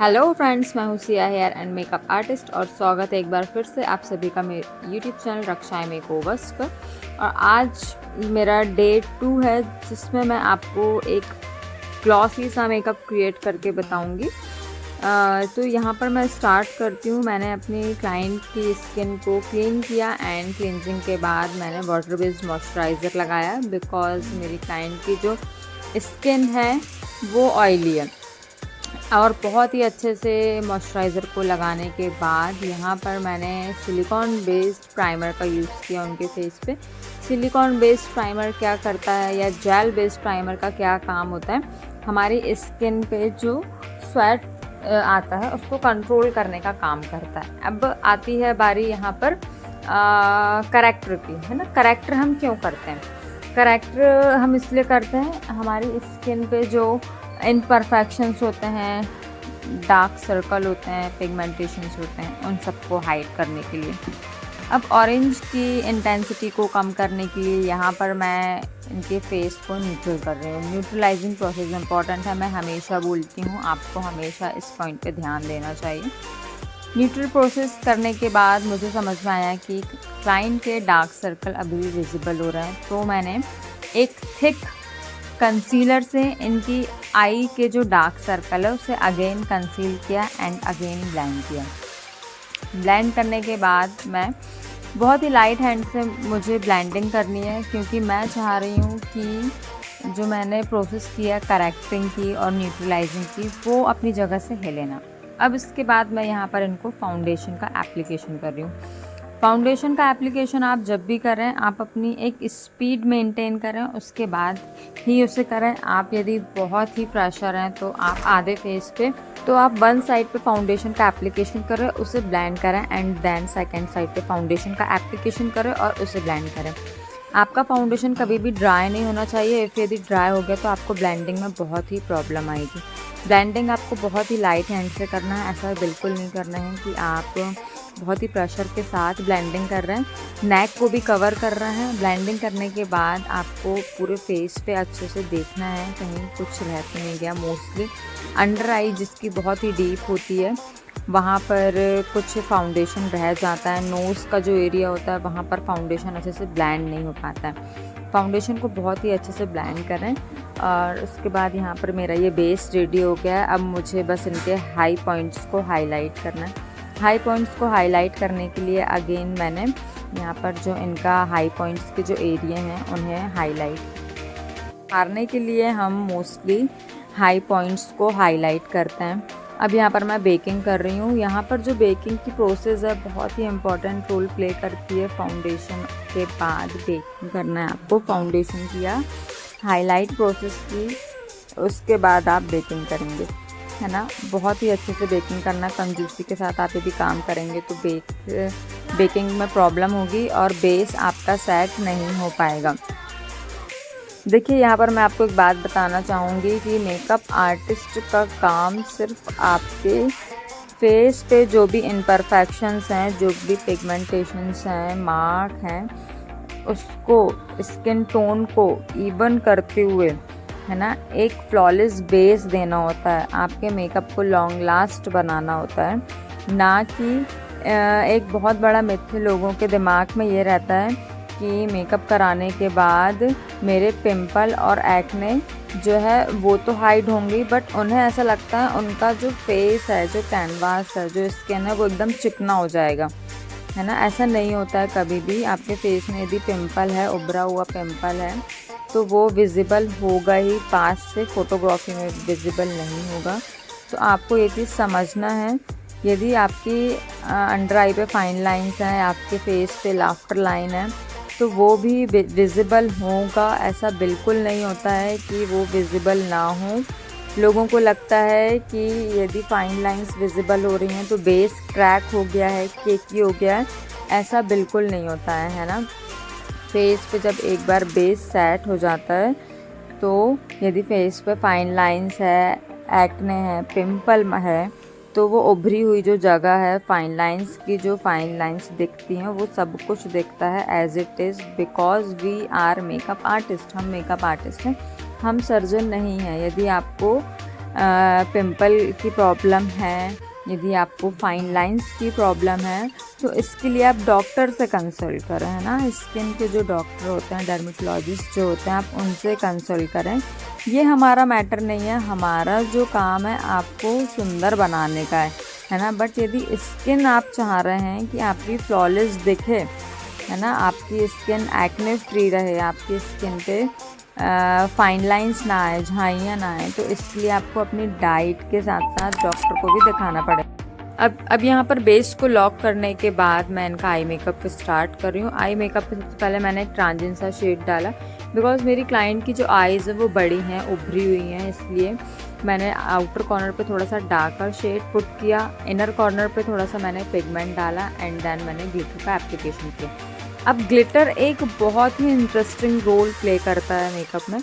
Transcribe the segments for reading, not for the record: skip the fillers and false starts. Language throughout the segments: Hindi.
हेलो फ्रेंड्स, मैं हूँ Siya hair and makeup artist और स्वागत है एक बार फिर से आप सभी का मेरे यूट्यूब चैनल रक्षाएं मेकओवर्स पर। और आज मेरा डे 2 है जिसमें मैं आपको एक ग्लॉसी सा मेकअप क्रिएट करके बताऊंगी। तो यहाँ पर मैं स्टार्ट करती हूँ। मैंने अपनी क्लाइंट की स्किन को क्लीन किया एंड क्लिनजिंग के बाद मैंने वाटर बेस्ड मॉइस्चराइज़र लगाया बिकॉज़ मेरी क्लाइंट की जो स्किन है वो ऑयली है। और बहुत ही अच्छे से मॉइस्चराइज़र को लगाने के बाद यहाँ पर मैंने सिलिकॉन बेस्ड प्राइमर का यूज़ किया उनके फेस पे। सिलिकॉन बेस्ड प्राइमर क्या करता है या जेल बेस्ड प्राइमर का क्या काम होता है, हमारी स्किन पे जो स्वेट आता है उसको कंट्रोल करने का काम करता है। अब आती है बारी यहाँ पर करेक्टर की, है ना। करेक्टर हम क्यों करते हैं? करेक्टर हम इसलिए करते हैं, हमारी स्किन पे जो इम्परफेक्शंस होते हैं, डार्क सर्कल होते हैं, पिगमेंटेशंस होते हैं, उन सबको हाइड करने के लिए। अब ऑरेंज की इंटेंसिटी को कम करने के लिए यहाँ पर मैं इनके फेस को न्यूट्रल कर रही हूँ। न्यूट्रलाइजिंग प्रोसेस इंपॉर्टेंट है, मैं हमेशा बोलती हूँ, आपको हमेशा इस पॉइंट पे ध्यान देना चाहिए। न्यूट्रल प्रोसेस करने के बाद मुझे समझ में आया कि क्लाइंट के डार्क सर्कल अभी भी विजिबल हो रहे हैं, तो मैंने एक थिक कंसीलर से इनकी आई के जो डार्क सर्कल है उसे अगेन कंसील किया एंड अगेन ब्लेंड किया। ब्लेंड करने के बाद मैं बहुत ही लाइट हैंड से मुझे ब्लेंडिंग करनी है, क्योंकि मैं चाह रही हूँ कि जो मैंने प्रोसेस किया करेक्टिंग की और न्यूट्रलाइजिंग की वो अपनी जगह से हिले ना। अब इसके बाद मैं यहाँ पर इनको फाउंडेशन का एप्लीकेशन कर रही हूँ। फाउंडेशन का एप्लीकेशन आप जब भी करें, आप अपनी एक स्पीड मेंटेन करें, उसके बाद ही उसे करें। आप यदि बहुत ही फ्रेशर हैं तो आप आधे फेस पे, तो आप वन साइड पे फाउंडेशन का एप्लीकेशन करें, उसे ब्लेंड करें एंड देन सेकंड साइड पे फाउंडेशन का एप्लीकेशन करें और उसे ब्लेंड करें। आपका फाउंडेशन कभी भी ड्राई नहीं होना चाहिए। यदि ड्राई हो गया तो आपको ब्लेंडिंग में बहुत ही प्रॉब्लम आएगी। ब्लेंडिंग आपको बहुत ही लाइट हैंड से करना है, ऐसा बिल्कुल नहीं करना है कि आप बहुत ही प्रेशर के साथ ब्लेंडिंग कर रहे हैं। नेक को भी कवर कर रहे हैं। ब्लेंडिंग करने के बाद आपको पूरे फेस पे अच्छे से देखना है कहीं कुछ रह तो नहीं गया। मोस्टली अंडर आई जिसकी बहुत ही डीप होती है वहाँ पर कुछ फाउंडेशन रह जाता है। नोज़ का जो एरिया होता है वहाँ पर फाउंडेशन अच्छे से ब्लेंड नहीं हो पाता है। फाउंडेशन को बहुत ही अच्छे से ब्लेंड करें और उसके बाद यहाँ पर मेरा ये बेस रेडी हो गया है। अब मुझे बस इनके हाई पॉइंट्स को हाईलाइट करना है। हाई पॉइंट्स को हाईलाइट करने के लिए अगेन मैंने यहाँ पर जो इनका हाई पॉइंट्स के जो एरिया हैं उन्हें हाईलाइट मारने के लिए हम मोस्टली हाई पॉइंट्स को हाईलाइट करते हैं। अब यहाँ पर मैं बेकिंग कर रही हूँ। यहाँ पर जो बेकिंग की प्रोसेस है बहुत ही इम्पॉर्टेंट रोल प्ले करती है। फाउंडेशन के बाद बेकिंग करना है आपको। फाउंडेशन किया, हाईलाइट प्रोसेस की, उसके बाद आप बेकिंग करेंगे, है ना। बहुत ही अच्छे से बेकिंग करना, कंजूसी के साथ आप यदि काम करेंगे तो बेकिंग में प्रॉब्लम होगी और बेस आपका सेट नहीं हो पाएगा। देखिए, यहाँ पर मैं आपको एक बात बताना चाहूँगी कि मेकअप आर्टिस्ट का काम सिर्फ आपके फेस पे जो भी इम्परफेक्शंस हैं, जो भी पिगमेंटेशंस हैं, मार्क हैं, उसको स्किन टोन को इवन करते हुए, है ना, एक फ्लॉलेस बेस देना होता है। आपके मेकअप को लॉन्ग लास्ट बनाना होता है, ना कि एक बहुत बड़ा मिथ लोगों के दिमाग में ये रहता है कि मेकअप कराने के बाद मेरे पिंपल और एक्ने जो है वो तो हाइड होंगी, बट उन्हें ऐसा लगता है उनका जो फेस है, जो कैनवास है, जो स्किन है वो एकदम चिकना हो जाएगा, है ना। ऐसा नहीं होता है कभी भी। आपके फेस में यदि पिंपल है, उभरा हुआ पिंपल है, तो वो विजिबल होगा ही, पास से फोटोग्राफी में विजिबल नहीं होगा। तो आपको ये चीज़ समझना है। यदि आपकी अंडर आई पे फाइन लाइंस हैं, आपके फेस पे लाफ्टर लाइन है, तो वो भी विजिबल होगा। ऐसा बिल्कुल नहीं होता है कि वो विजिबल ना हो। लोगों को लगता है कि यदि फाइन लाइंस विजिबल हो रही हैं तो बेस क्रैक हो गया है, केकी हो गया है। ऐसा बिल्कुल नहीं होता है ना। फेस पे जब एक बार बेस सेट हो जाता है तो यदि फेस पे फाइन लाइंस है, एक्ने है, पिंपल है, तो वो उभरी हुई जो जगह है, फाइन लाइंस की जो फाइन लाइंस दिखती हैं, वो सब कुछ दिखता है as it is, because we are makeup artist. हम मेकअप आर्टिस्ट हैं, हम सर्जन नहीं हैं। यदि आपको पिंपल की प्रॉब्लम है, यदि आपको फाइन लाइंस की प्रॉब्लम है, तो इसके लिए आप डॉक्टर से कंसल्ट करें, है ना। स्किन के जो डॉक्टर होते हैं, डर्मेटोलॉजिस्ट जो होते हैं, आप उनसे कंसल्ट करें। ये हमारा मैटर नहीं है, हमारा जो काम है आपको सुंदर बनाने का है ना। बट यदि स्किन आप चाह रहे हैं कि आपकी फ्लॉलेस दिखे, है ना, आपकी स्किन एक्ने फ्री रहे, आपकी स्किन पे फाइन लाइंस ना आए, झाइयाँ ना आए, तो इसलिए आपको अपनी डाइट के साथ साथ डॉक्टर को भी दिखाना पड़ेगा। अब यहाँ पर बेस को लॉक करने के बाद मैं इनका आई मेकअप स्टार्ट कर रही हूँ। आई मेकअप पे सबसे पहले मैंने एक ट्रांजिन सा शेड डाला, बिकॉज मेरी क्लाइंट की जो आईज़ है वो बड़ी हैं, उभरी हुई हैं, इसलिए मैंने आउटर कॉर्नर पे थोड़ा सा डार्कर शेड पुट किया, इनर कॉर्नर पे थोड़ा सा मैंने पिगमेंट डाला, एंड देन मैंने ग्लिटर का एप्लीकेशन किया। अब ग्लिटर एक बहुत ही इंटरेस्टिंग रोल प्ले करता है मेकअप में।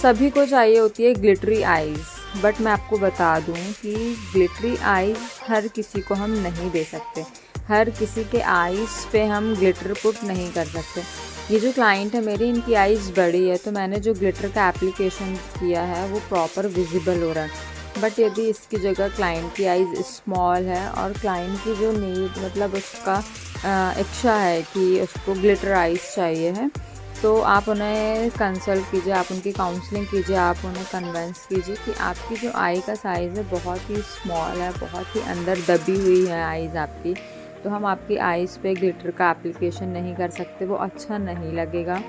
सभी को चाहिए होती है ग्लिटरी आईज़, बट मैं आपको बता दूं कि ग्लिटरी आईज़ हर किसी को हम नहीं दे सकते, हर किसी के आईज़ पे हम ग्लिटर पुट नहीं कर सकते। ये जो क्लाइंट है मेरी, इनकी आईज़ बड़ी है, तो मैंने जो ग्लिटर का एप्लीकेशन किया है वो प्रॉपर विजिबल हो रहा है। बट यदि इसकी जगह क्लाइंट की आईज़ स्मॉल है और क्लाइंट की जो नीड, मतलब उसका इच्छा है कि उसको ग्लिटर आईज़ चाहिए है, तो आप उन्हें कंसल्ट कीजिए, आप उनकी काउंसलिंग कीजिए, आप उन्हें कन्विंस कीजिए कि आपकी जो आई का साइज़ है बहुत ही स्मॉल है, बहुत ही अंदर दबी हुई है आईज़ आपकी, तो हम आपकी आईज़ पे ग्लिटर का एप्लीकेशन नहीं कर सकते, वो अच्छा नहीं लगेगा,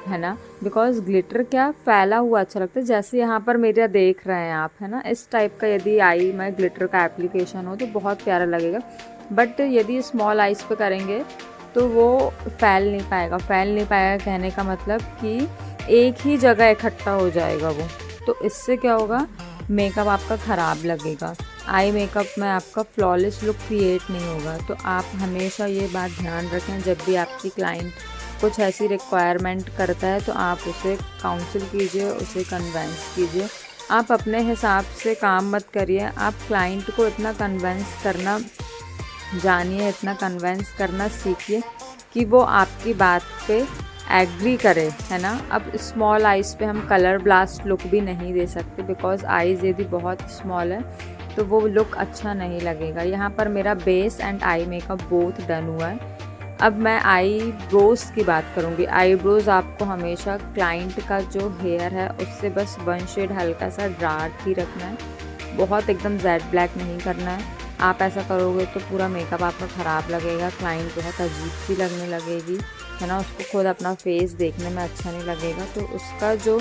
है ना। बिकॉज ग्लिटर क्या फैला हुआ अच्छा लगता है, जैसे यहाँ पर मेरा देख रहे हैं आप, है ना, इस टाइप का यदि आई में ग्लिटर का एप्लीकेशन हो तो बहुत प्यारा लगेगा। बट यदि स्मॉल आईज़ पे करेंगे तो वो फैल नहीं पाएगा। कहने का मतलब कि एक ही जगह इकट्ठा हो जाएगा वो, तो इससे क्या होगा, मेकअप आपका ख़राब लगेगा, आई मेकअप में आपका फ्लॉलेस लुक क्रिएट नहीं होगा। तो आप हमेशा ये बात ध्यान रखें, जब भी आपकी क्लाइंट कुछ ऐसी रिक्वायरमेंट करता है तो आप उसे काउंसिल कीजिए, उसे कन्विंस कीजिए। आप अपने हिसाब से काम मत करिए, आप क्लाइंट को इतना कन्विंस करना जानिए, इतना कन्विंस करना सीखिए कि वो आपकी बात पे एग्री करे, है ना। अब स्मॉल आइज़ पे हम कलर ब्लास्ट लुक भी नहीं दे सकते, बिकॉज आइज़ यदि बहुत स्मॉल है तो वो लुक अच्छा नहीं लगेगा। यहाँ पर मेरा base and eye makeup both done हुआ है। अब मैं आई ब्रोज की बात करूँगी। आई ब्रोज आपको हमेशा क्लाइंट का जो हेयर है उससे बस 1 शेड हल्का सा डार्क ही रखना है, बहुत एकदम जेड ब्लैक नहीं करना है। आप ऐसा करोगे तो पूरा मेकअप आपका ख़राब लगेगा, क्लाइंट बहुत अजीब सी लगने लगेगी, है ना, उसको खुद अपना फेस देखने में अच्छा नहीं लगेगा। तो उसका जो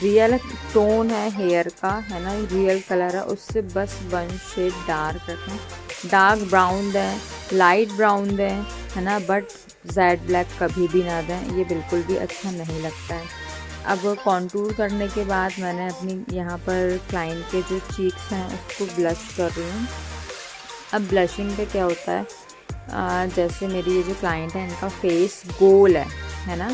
रियल टोन है हेयर का, है ना, रियल कलर है, उससे बस 1 शेड डार्क रखें, डार्क ब्राउन दें, लाइट ब्राउन दें, है ना, बट जेड ब्लैक कभी भी ना दें, ये बिल्कुल भी अच्छा नहीं लगता है। अब कॉन्टूर करने के बाद मैंने अपनी यहाँ पर क्लाइंट के जो चीक्स हैं उसको ब्लश कर रही हूँ। अब ब्लशिंग पे क्या होता है, जैसे मेरी ये जो क्लाइंट है इनका फेस गोल है ना,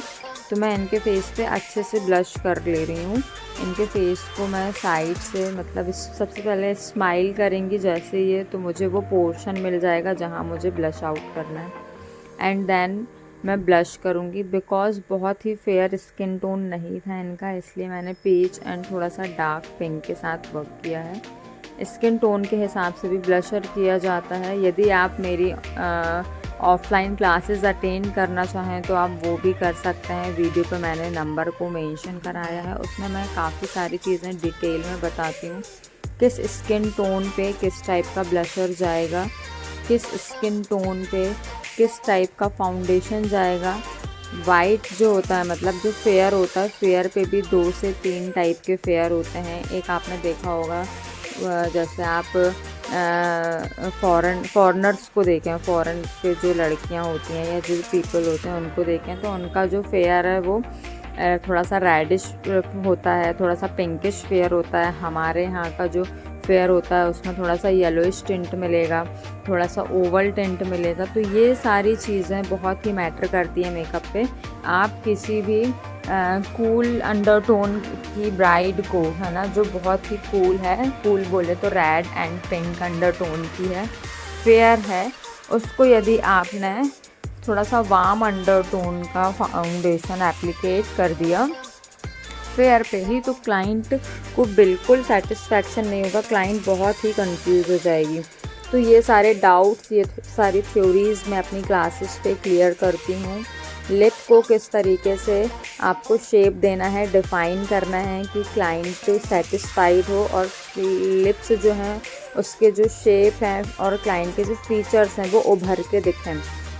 तो मैं इनके फेस पे अच्छे से ब्लश कर ले रही हूँ। इनके फेस को मैं साइड से, मतलब सबसे पहले स्माइल करेंगी जैसे ये, तो मुझे वो पोर्शन मिल जाएगा जहाँ मुझे ब्लश आउट करना है, एंड देन मैं ब्लश करूँगी। बिकॉज बहुत ही फेयर स्किन टोन नहीं था इनका, इसलिए मैंने पीच एंड थोड़ा सा डार्क पिंक के साथ वर्क किया है। स्किन टोन के हिसाब से भी ब्लशर किया जाता है। यदि आप मेरी ऑफलाइन क्लासेस अटेंड करना चाहें तो आप वो भी कर सकते हैं। वीडियो पे मैंने नंबर को मेंशन कराया है, उसमें मैं काफ़ी सारी चीज़ें डिटेल में बताती हूँ, किस स्किन टोन पे किस टाइप का ब्लशर जाएगा, किस स्किन टोन पे किस टाइप का फाउंडेशन जाएगा। वाइट जो होता है, मतलब जो फेयर होता है, फेयर पे भी 2 से 3 टाइप के फेयर होते हैं। एक आपने देखा होगा, जैसे आप फॉरेनर्स को देखें, फॉरेन पे जो लड़कियां होती हैं या जो पीपल होते हैं उनको देखें, तो उनका जो फेयर है वो थोड़ा सा रेडिश होता है, थोड़ा सा पिंकिश फेयर होता है। हमारे यहाँ का जो फेयर होता है उसमें थोड़ा सा येलोइश टिंट मिलेगा, थोड़ा सा ओवल टिंट मिलेगा। तो ये सारी चीज़ें बहुत ही मैटर करती हैं मेकअप पे। आप किसी भी कूल अंडरटोन की ब्राइड को, है ना, जो बहुत ही कूल है, कूल बोले तो रेड एंड पिंक अंडरटोन की है, फेयर है, उसको यदि आपने थोड़ा सा वार्म अंडरटोन का फाउंडेशन एप्लीकेट कर दिया एयर पे ही, तो क्लाइंट को बिल्कुल सेटिस्फैक्शन नहीं होगा, क्लाइंट बहुत ही कंफ्यूज हो जाएगी। तो ये सारे डाउट्स, ये सारी थ्योरीज़ मैं अपनी क्लासेस पे क्लियर करती हूँ। लिप को किस तरीके से आपको शेप देना है, डिफ़ाइन करना है कि क्लाइंट सेटिस्फाइड हो, और लिप्स जो हैं उसके जो शेप हैं और क्लाइंट के जो फीचर्स हैं वो उभर के दिखें,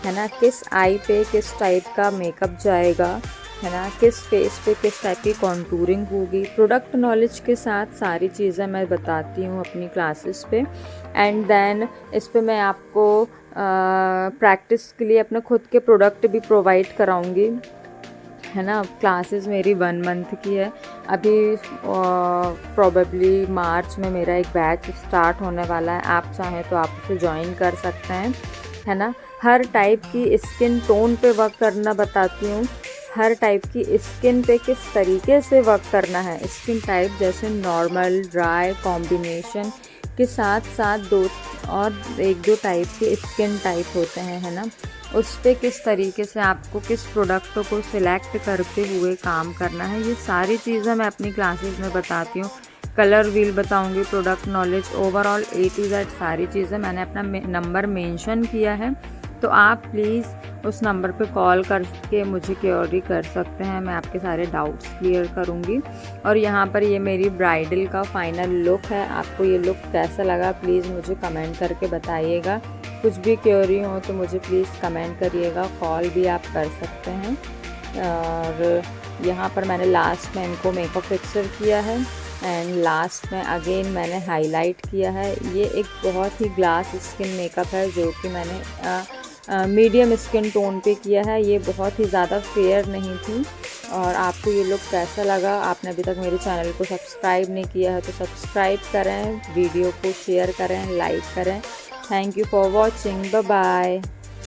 है ना। किस आई पे किस टाइप का मेकअप जाएगा, है ना, किस फेस पे किस टाइप की कॉन्टूरिंग होगी। प्रोडक्ट नॉलेज के साथ सारी चीज़ें मैं बताती हूँ अपनी क्लासेस पे। एंड देन इस पे मैं आपको प्रैक्टिस के लिए अपने खुद के प्रोडक्ट भी प्रोवाइड कराऊंगी, है ना। क्लासेस मेरी 1 मंथ की है। अभी प्रोबेबली मार्च में मेरा एक बैच स्टार्ट होने वाला है, आप चाहें तो आप उसे ज्वाइन कर सकते हैं, है ना। हर टाइप की स्किन टोन पे वर्क करना बताती हूँ, हर टाइप की स्किन पे किस तरीके से वर्क करना है। स्किन टाइप जैसे नॉर्मल, ड्राई, कॉम्बिनेशन के साथ साथ 1-2 टाइप के स्किन टाइप होते हैं, है ना। उस पर किस तरीके से आपको किस प्रोडक्ट को सिलेक्ट करते हुए काम करना है, ये सारी चीज़ें मैं अपनी क्लासेस में बताती हूँ। कलर व्हील बताऊँगी, product knowledge, overall A to Z सारी चीज़ें मैंने अपना नंबर मेंशन किया है, तो आप प्लीज़ उस नंबर पे कॉल करके मुझे क्वेरी कर सकते हैं, मैं आपके सारे डाउट्स क्लियर करूँगी। और यहाँ पर ये मेरी ब्राइडल का फाइनल लुक है, आपको ये लुक कैसा लगा प्लीज़ मुझे कमेंट करके बताइएगा। कुछ भी क्वेरी हो तो मुझे प्लीज़ कमेंट करिएगा, कॉल भी आप कर सकते हैं। और यहाँ पर मैंने लास्ट में इनको मेकअप फिक्सर किया है, एंड लास्ट में अगेन मैंने हाईलाइट किया है। ये एक बहुत ही ग्लास स्किन मेकअप है जो कि मैंने मीडियम स्किन टोन पे किया है, ये बहुत ही ज़्यादा फेयर नहीं थी। और आपको ये लुक कैसा लगा, आपने अभी तक मेरे चैनल को सब्सक्राइब नहीं किया है तो सब्सक्राइब करें, वीडियो को शेयर करें, लाइक करें। Thank you for watching, bye bye.